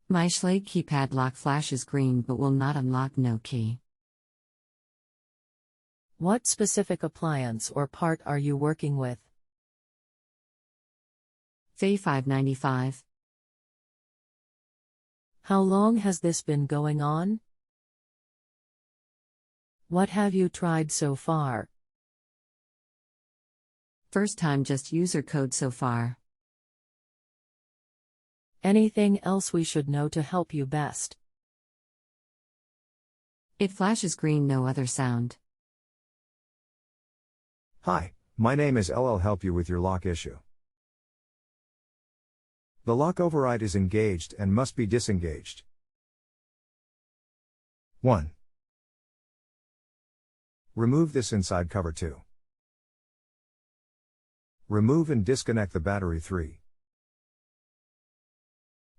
My schlage keypad lock flashes green but will not unlock no key. What specific appliance or part are you working with? Fay 595. How long has this been going on? What have you tried so far? First time just user code so far. Anything else we should know to help you best? It flashes green, no other sound. Hi, my name is LL. Help you with your lock issue. The lock override is engaged and must be disengaged. 1. Remove this inside cover 2. Remove and disconnect the battery 3.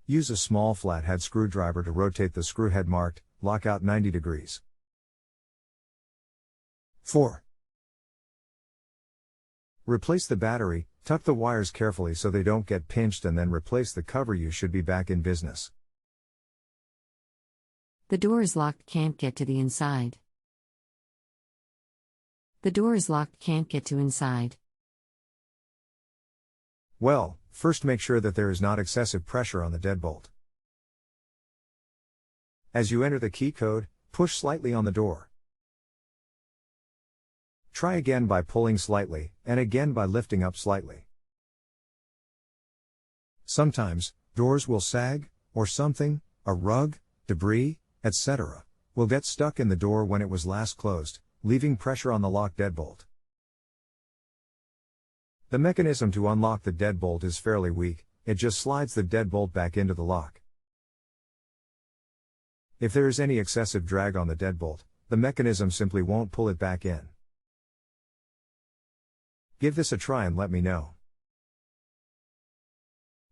Use a small flathead screwdriver to rotate the screw head marked lockout 90 degrees. 4. Replace the battery, tuck the wires carefully so they don't get pinched, and then replace the cover. You should be back in business. The door is locked, can't get to the inside. The door is locked, can't get to inside. Well, first make sure that there is not excessive pressure on the deadbolt. As you enter the key code, push slightly on the door. Try again by pulling slightly, and again by lifting up slightly. Sometimes, doors will sag, or something, a rug, debris, etc., will get stuck in the door when it was last closed, leaving pressure on the lock deadbolt. The mechanism to unlock the deadbolt is fairly weak, it just slides the deadbolt back into the lock. If there is any excessive drag on the deadbolt, the mechanism simply won't pull it back in. Give this a try and let me know.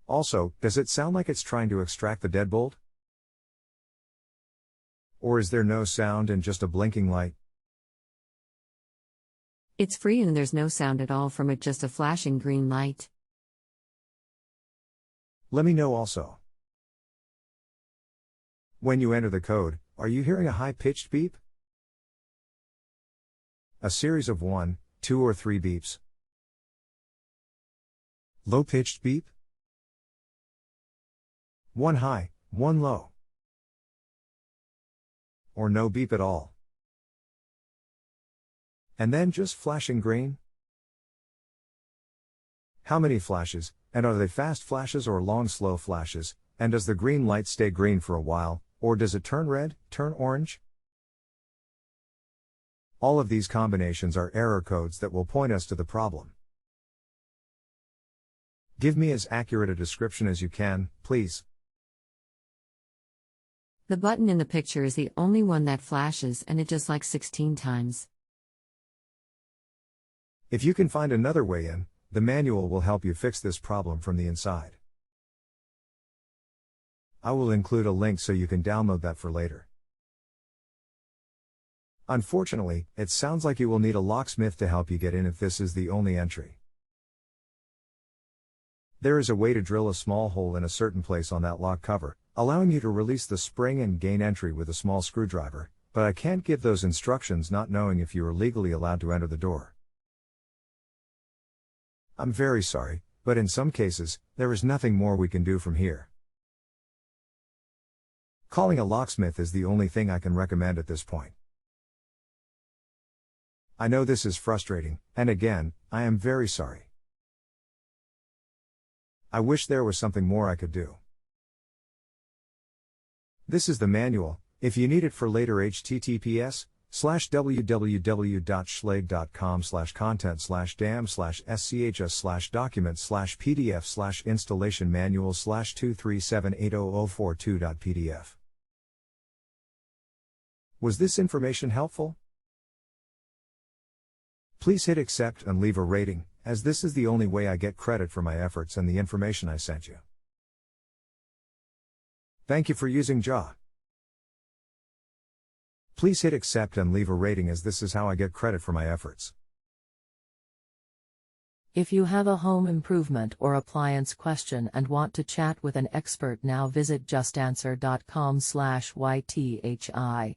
Also, does it sound like it's trying to extract the deadbolt? Or is there no sound and just a blinking light? It's free and there's no sound at all from it, just a flashing green light. Let me know also. When you enter the code, are you hearing a high-pitched beep? A series of 1, 2 or 3 beeps? Low-pitched beep? 1 high, 1 low. Or no beep at all? And then just flashing green? How many flashes, and are they fast flashes or long slow flashes, and does the green light stay green for a while, or does it turn red, turn orange? All of these combinations are error codes that will point us to the problem. Give me as accurate a description as you can, please. The button in the picture is the only one that flashes, and it does like 16 times. If you can find another way in, the manual will help you fix this problem from the inside. I will include a link so you can download that for later. Unfortunately, it sounds like you will need a locksmith to help you get in if this is the only entry. There is a way to drill a small hole in a certain place on that lock cover, allowing you to release the spring and gain entry with a small screwdriver, but I can't give those instructions not knowing if you are legally allowed to enter the door. I'm very sorry, but in some cases, there is nothing more we can do from here. Calling a locksmith is the only thing I can recommend at this point. I know this is frustrating, and again, I am very sorry. I wish there was something more I could do. This is the manual. If you need it for later, https:/www.schlage.com/content/dam/schs/document/pdf/installation manual/2378004.pdf. Was this information helpful? Please hit accept and leave a rating, as this is the only way I get credit for my efforts and the information I sent you. Thank you for using JA. Please hit accept and leave a rating, as this is how I get credit for my efforts. If you have a home improvement or appliance question and want to chat with an expert, now visit justanswer.com/YTHI.